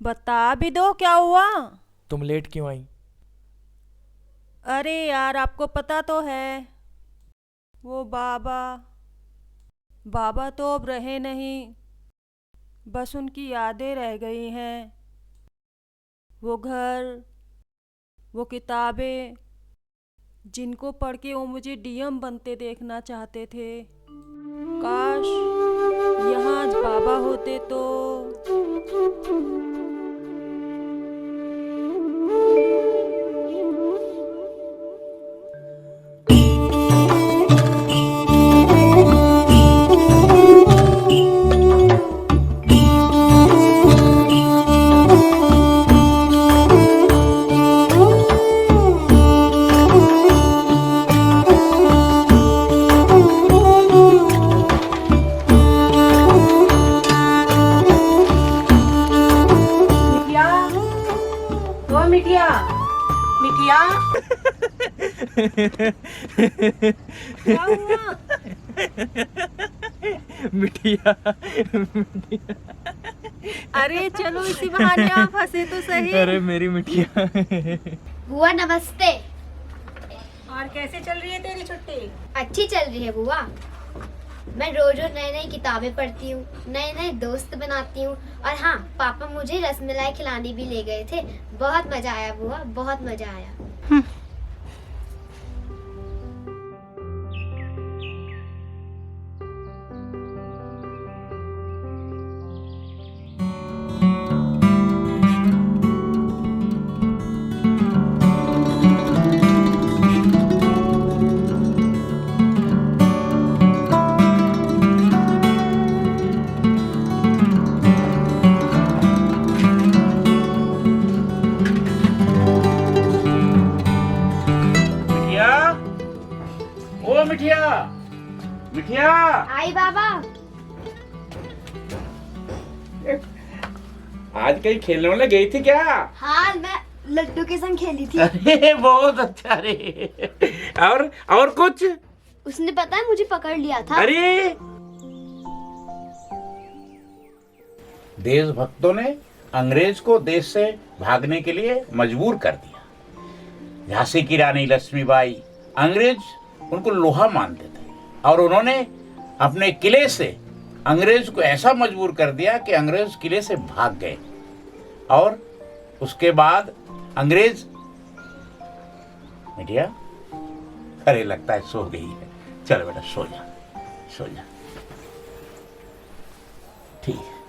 बता भी दो क्या हुआ। तुम लेट क्यों आई? अरे यार आपको पता तो है, वो बाबा बाबा तो अब रहे नहीं, बस उनकी यादें रह गई हैं। वो घर, वो किताबें जिनको पढ़ के वो मुझे डीएम बनते देखना चाहते थे। काश यहाँ आज बाबा होते तो। मिठिया, ओ मिठिया, मिठिया। क्या हुआ? मिठिया। अरे चलो इसी बहाने आप हंसे तो सही। अरे मेरी मिठिया। बुआ नमस्ते। और कैसे चल रही है तेरी छुट्टी? अच्छी चल रही है बुआ। मैं रोज रोज नई नई किताबें पढ़ती हूँ, नए नए दोस्त बनाती हूँ। और हाँ, पापा मुझे रसमलाई खिलाने भी ले गए थे। बहुत मजा आया बुआ, बहुत मजा आया। मिठिया, ओ मिठिया, मिठिया। आई बाबा। आज कहीं खेलने वाले गई थी क्या? हाँ, मैं लड्डू के संग खेली थी। अरे बहुत अच्छा रे। और कुछ? उसने पता है मुझे पकड़ लिया था। अरे देशभक्तों ने अंग्रेज को देश से भागने के लिए मजबूर कर दिया। झांसी की रानी लक्ष्मीबाई, अंग्रेज उनको लोहा मानते थे और उन्होंने अपने किले से अंग्रेज को ऐसा मजबूर कर दिया कि अंग्रेज किले से भाग गए। और उसके बाद अंग्रेज मिठिया, अरे लगता है सो गई है। चलो बेटा सो जा, सो जा। ठीक है।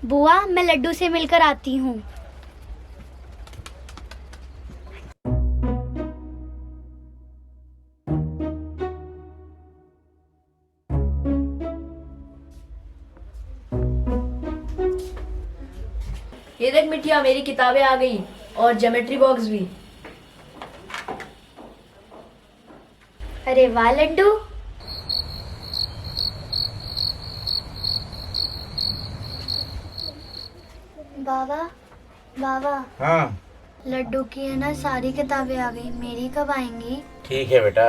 बुआ, मैं लड्डू से मिलकर आती हूँ। ये देख मिठिया, मेरी किताबें आ गई और ज्योमेट्री बॉक्स भी। अरे वाह लड्डू। बाबा, बाबा, हाँ लड्डू की है ना सारी किताबें आ गई, मेरी कब आएंगी? ठीक है बेटा,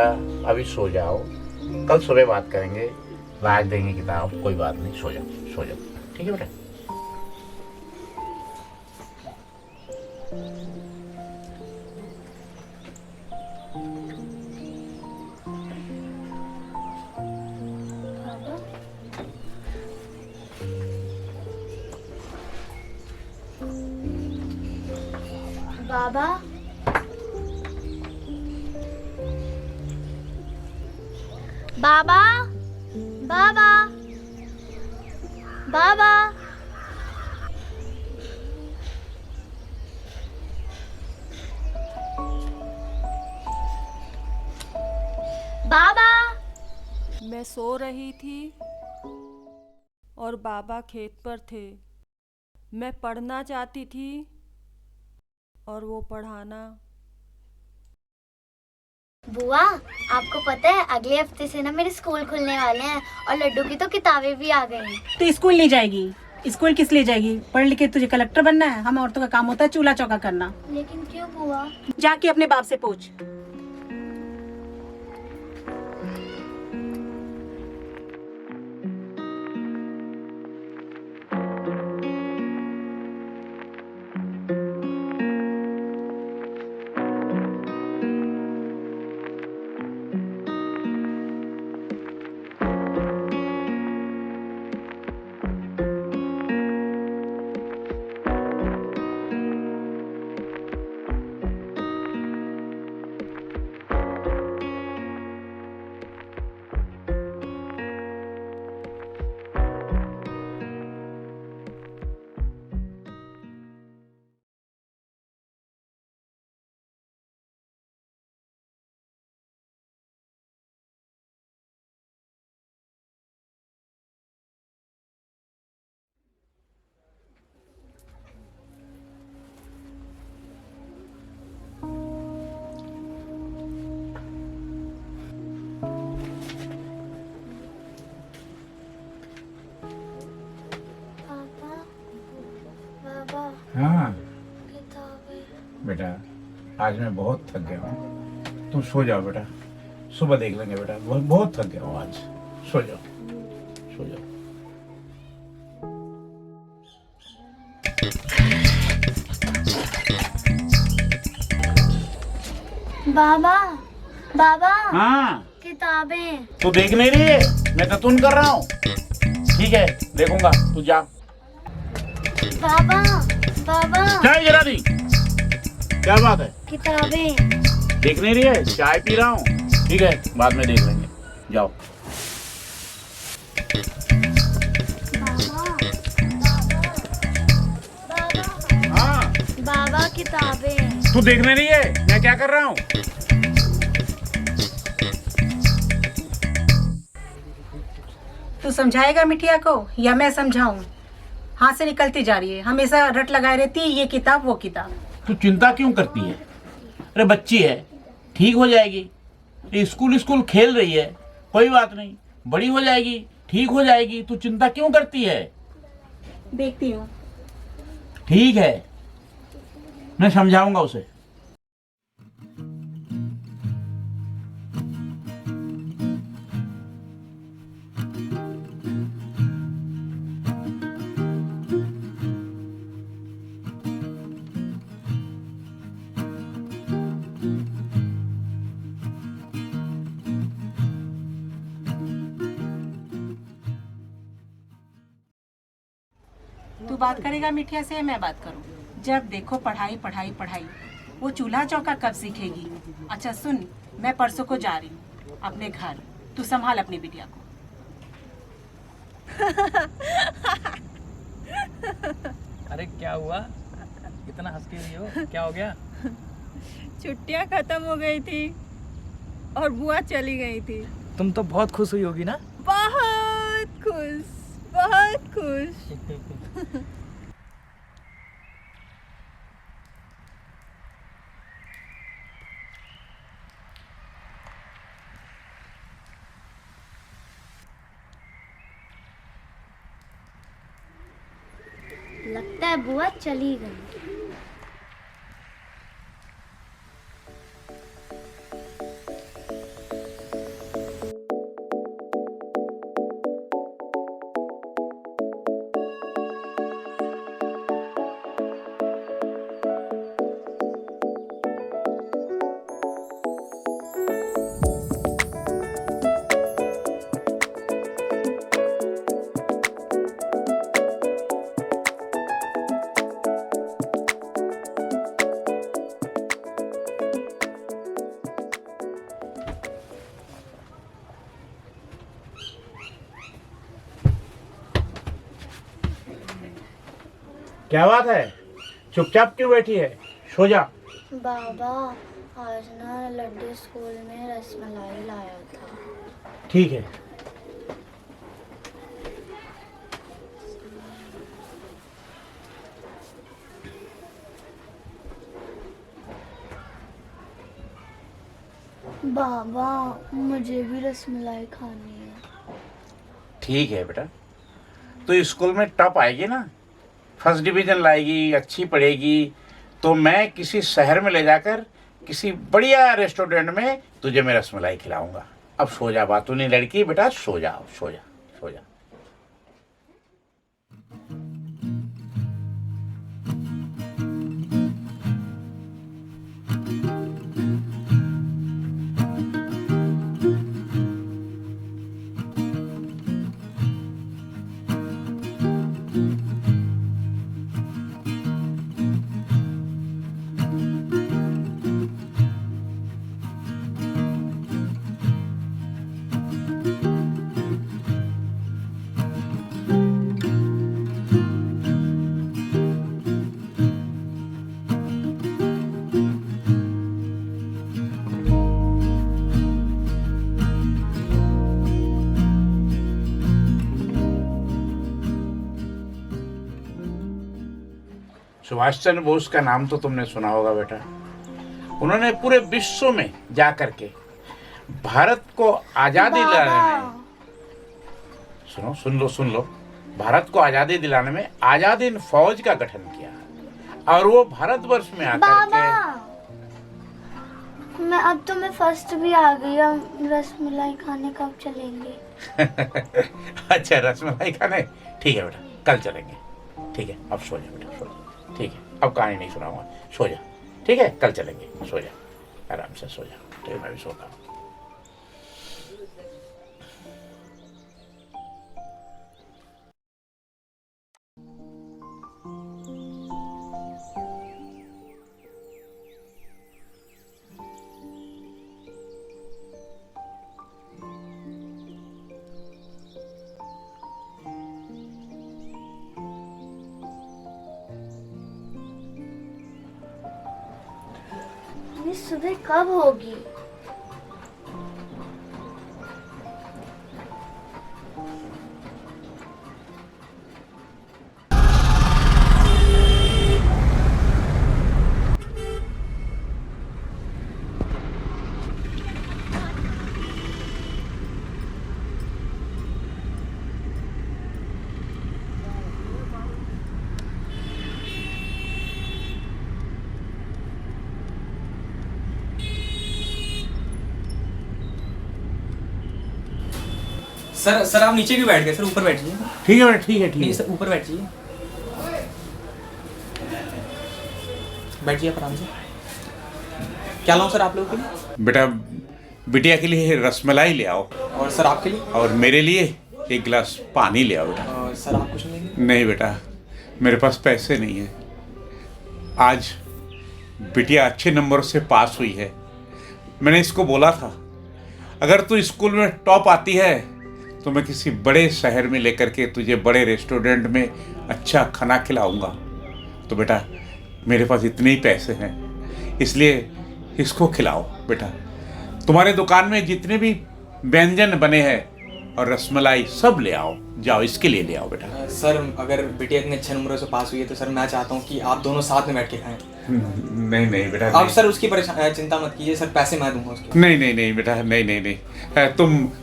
अभी सो जाओ, कल सुबह बात करेंगे, लाज देंगे किताब, कोई बात नहीं, सो जाओ सो जाओ। ठीक है बेटा। बाबा, बाबा, बाबा, बाबा। बाबा। मैं सो रही थी और बाबा खेत पर थे। मैं पढ़ना चाहती थी और वो पढ़ाना। बुआ, आपको पता है अगले हफ्ते से ना मेरे स्कूल खुलने वाले हैं और लड्डू की तो किताबें भी आ गई। तो स्कूल नहीं जाएगी? स्कूल किस लिए जाएगी? पढ़ लिख के तुझे कलेक्टर बनना है? हम औरतों का काम होता है चूल्हा चौका करना। लेकिन क्यों बुआ? जाके अपने बाप से पूछ। आज मैं बहुत थक गया हूँ। तुम सो जाओ बेटा, सुबह देख लेंगे बेटा। बहुत थक गया हूँ आज। सो जाओ, सो जाओ। बाबा बाबा हाँ, किताबें। तू देख नहीं रही है? मैं तो तुम कर रहा हूँ। ठीक है, देखूंगा, तू जा। बाबा बाबा चाय गिरा दी। क्या बात है? किताबें। देख नहीं रही है? चाय पी रहा हूँ। ठीक है, बाद में देख लेंगे। जाओ। हाँ, बाबा किताबें। तू देख नहीं रही है मैं क्या कर रहा हूँ? तू समझाएगा मिठिया को या मैं समझाऊं? हाथ से निकलती जा रही है, हमेशा रट लगाए रहती है, ये किताब वो किताब। तू चिंता क्यों करती है? अरे बच्ची है, ठीक हो जाएगी। ये स्कूल खेल रही है, कोई बात नहीं, बड़ी हो जाएगी, ठीक हो जाएगी। तू चिंता क्यों करती है? देखती हूँ। ठीक है, मैं समझाऊंगा उसे। तू बात करेगा मिठिया से या मैं बात करूं? जब देखो पढ़ाई पढ़ाई पढ़ाई। वो चूल्हा चौका कब सीखेगी? अच्छा सुन, मैं परसों को जा रही हूँ अपने घर, तू संभाल अपनी बिटिया को। अरे क्या हुआ, इतना हंस के रही हो? क्या हो गया? छुट्टियां खत्म हो गई थी और बुआ चली गई थी। तुम तो बहुत खुश हुई होगी ना? बहुत खुश, बहुत खुश। लगता है बुआ चली गई। क्या बात है? चुपचाप क्यों बैठी है? सो जा। बाबा आज ना लड्डू स्कूल में रसमलाई लाया था। ठीक है। बाबा मुझे भी रसमलाई खानी है। ठीक है बेटा, तो स्कूल में टॉप आएगी ना, फर्स्ट डिवीजन लाएगी, अच्छी पढ़ेगी, तो मैं किसी शहर में ले जाकर किसी बढ़िया रेस्टोरेंट में तुझे मैं रसमलाई खिलाऊंगा। अब सो जा, बातू नहीं लड़की, बेटा सो जा, सो जा, सो जा। सुभाष चंद्र बोस का नाम तो तुमने सुना होगा बेटा। उन्होंने पूरे विश्व में जा करके भारत को आजादी दिलाने में, सुन लो, भारत को आजादी दिलाने में आजाद हिंद फौज का गठन किया और वो भारतवर्ष में आकर के अब तो मैं फर्स्ट भी आ गई, अब रसमलाई खाने कब चलेंगे? अच्छा, रसमलाई खाने? ठीक है बेटा, कल चलेंगे। ठीक है, अब सो जा बेटा, सो जा। ठीक है, अब कहानी नहीं सुनाऊंगा, सो जा। ठीक है, कल चलेंगे, सो जा, आराम से सो जा। ठीक है, मैं भी सोता हूँ। ये सुबह कब होगी? सर आप नीचे क्यों बैठ गए? सर ऊपर बैठिए। ठीक है बेटा, ठीक है, ठीक नहीं है। सर, ऊपर बैठिए, बैठिए आराम से। क्या लाऊं सर आप लोगों के लिए? बेटा, बिटिया के लिए रसमलाई ले आओ, और सर आपके लिए? और मेरे लिए एक गिलास पानी ले आओ बेटा। सर आप कुछ नहीं लेंगे? नहीं बेटा, मेरे पास पैसे नहीं है। आज बिटिया अच्छे नंबरों से पास हुई है। मैंने इसको बोला था, अगर तू स्कूल में टॉप आती है तो मैं किसी बड़े शहर में लेकर के तुझे बड़े रेस्टोरेंट में अच्छा खाना खिलाऊंगा। तो बेटा, मेरे पास इतने ही पैसे हैं, इसलिए इसको खिलाओ बेटा। तुम्हारे दुकान में जितने भी व्यंजन बने हैं और रसमलाई सब ले आओ, जाओ इसके लिए ले आओ बेटा। सर अगर बिटिया इतने अच्छे नंबरों से पास हुई है तो सर मैं चाहता हूँ कि आप दोनों साथ में बैठ के खाएं। नहीं नहीं बेटा, आप नहीं। सर उसकी चिंता मत कीजिए सर, पैसे मैं दूंगा उसके। नहीं नहीं नहीं बेटा, नहीं नहीं नहीं,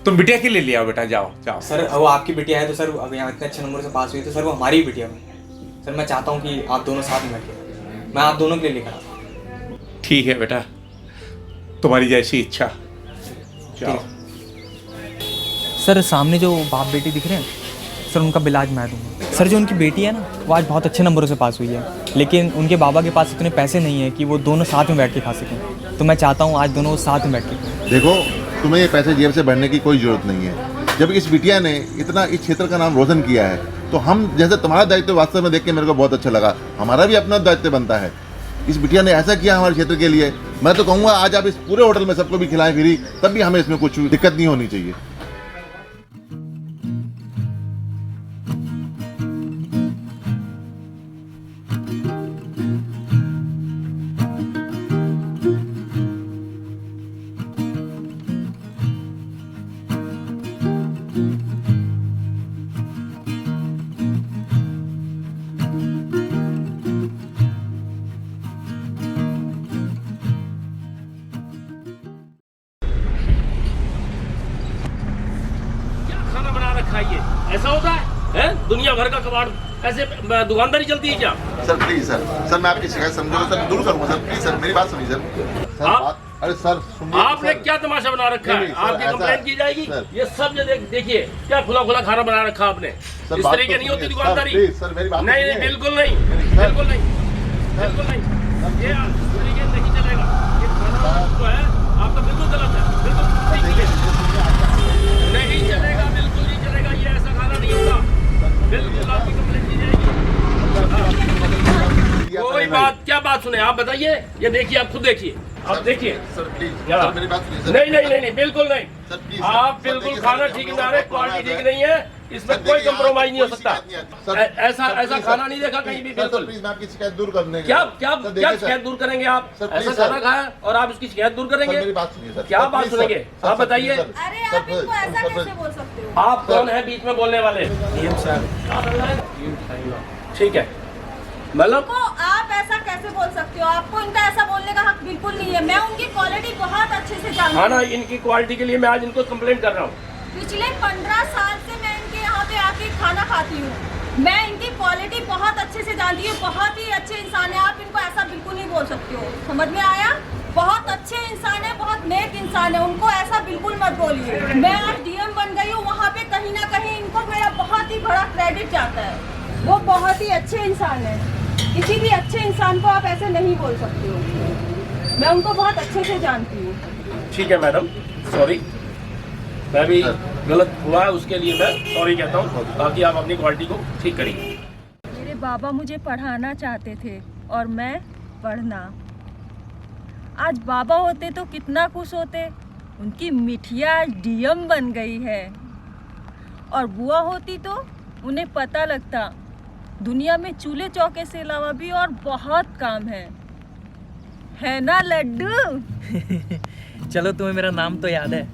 तुम बिटिया के लिए ले आओ बेटा, जाओ जाओ। सर वो आपकी बिटिया है तो सर अगर यहाँ इतने अच्छे नंबरों से पास हुई है तो सर वो हमारी भी बिटिया है। सर मैं चाहता हूँ कि आप दोनों साथ में बैठ के, मैं आप दोनों के लिए लेकर आता हूँ। ठीक है बेटा, तुम्हारी जैसी इच्छा, जाओ। सर सामने जो बाप बेटी दिख रहे हैं सर, उनका बिलाज मैं दूंगा। सर जो उनकी बेटी है ना, वो आज बहुत अच्छे नंबरों से पास हुई है, लेकिन उनके बाबा के पास इतने पैसे नहीं है कि वो दोनों साथ में बैठ के खा सकें। तो मैं चाहता हूँ आज दोनों साथ में बैठ के खाएं। देखो, तुम्हें ये पैसे जेब से भरने की कोई ज़रूरत नहीं है। जब इस बिटिया ने इतना इस क्षेत्र का नाम रोशन किया है तो हम जैसे तुम्हारा दायित्व वास्तव में देख के मेरे को बहुत अच्छा लगा। हमारा भी अपना दायित्व बनता है। इस बिटिया ने ऐसा किया हमारे क्षेत्र के लिए, मैं तो कहूँगा आज आप इस पूरे होटल में सबको भी खिलाएं फ्री, तब भी हमें इसमें कुछ दिक्कत नहीं होनी चाहिए। खाइए, ऐसा होता है? दुनिया भर का कबाड़ ऐसे दुकानदारी चलती है क्या? सर प्लीज सर मैं आपकी शिकायत समझूंगा सर, दूर करूंगा सर, प्लीज सर मेरी बात सुनिए सर। आप अरे सर सुनिए, आपने क्या तमाशा बना रखा है? आपकी कंप्लेंट की जाएगी। ये सब जो देखिए क्या खुला खुला खाना बना रखा आपने। इस तरीके नहीं होती दुकानदारी। सर मेरी बात नहीं नहीं, बिल्कुल नहीं, बिल्कुल नहीं, बिल्कुल नहीं, ये तरीके नहीं चलेगा। ये खाना जो है आपका बिल्कुल गलत है, बिल्कुल नहीं चलेगा, बिल्कुल नहीं चलेगा। ये ऐसा खाना नहीं होगा, बिल्कुल आपकी कंप्लेंट की जाएगी। कोई बात, क्या बात सुने आप बताइए। ये देखिए, आप खुद देखिए, आप देखिए सर प्लीज सर मेरी बात सुनिए सर। नहीं नहीं नहीं नहीं, बिल्कुल नहीं। सर प्लीज आप बिल्कुल खाना ठीक ना रहे, क्वालिटी ठीक नहीं है, इसमें कोई कंप्रोमाइज नहीं हो सकता। ऐसा खाना नहीं देखा कहीं भी, बिल्कुल। प्लीज मैं आपकी शिकायत दूर करने क्या क्या क्या शिकायत दूर करेंगे आप? ऐसा खाना खाया और आप इसकी शिकायत दूर करेंगे? मेरी बात सुनिए सर। क्या बात सुनेंगे आप बताइए। अरे आप इनको ऐसा कैसे बोल सकते हो? आप कौन है बीच में बोलने वाले? ठीक है, मतलब को आप ऐसा कैसे बोल सकते हो? आपको इनका ऐसा बोलने का हक बिल्कुल नहीं है। मैं उनकी क्वालिटी बहुत अच्छे से जानती हूँ। खाना इनकी क्वालिटी के लिए मैं आज इनको कंप्लेंट कर रहा हूँ। पिछले 15 साल से मैं इनके यहाँ पे आके खाना खाती हूँ। मैं इनकी क्वालिटी बहुत अच्छे से जानती हूँ। बहुत ही अच्छे इंसान है। आप इनको ऐसा बिल्कुल नहीं बोल सकते हो। समझ में आया? बहुत अच्छे इंसान है, बहुत इंसान है, उनको ऐसा बिल्कुल मत बोलिए। मैं आज डीएम बन गई हूँ, वहाँ पे कहीं ना कहीं इनको मेरा बहुत ही बड़ा क्रेडिट जाता है। वो बहुत ही अच्छे इंसान है, किसी भी अच्छे इंसान को आप ऐसे नहीं बोल सकते हो। मैं उनको बहुत अच्छे से जानती हूँ। ठीक है मैडम, सॉरी, मैं भी गलत हुआ है, उसके लिए मैं सॉरी कहता हूँ, ताकि आप अपनी क्वालिटी को ठीक करिए। मेरे बाबा मुझे पढ़ाना चाहते थे और मैं पढ़ना। आज बाबा होते तो कितना खुश होते, उनकी मिठिया आज डीएम बन गई है। और बुआ होती तो उन्हें पता लगता दुनिया में चूल्हे चौके से अलावा भी और बहुत काम है ना लड्डू? चलो तुम्हें मेरा नाम तो याद है।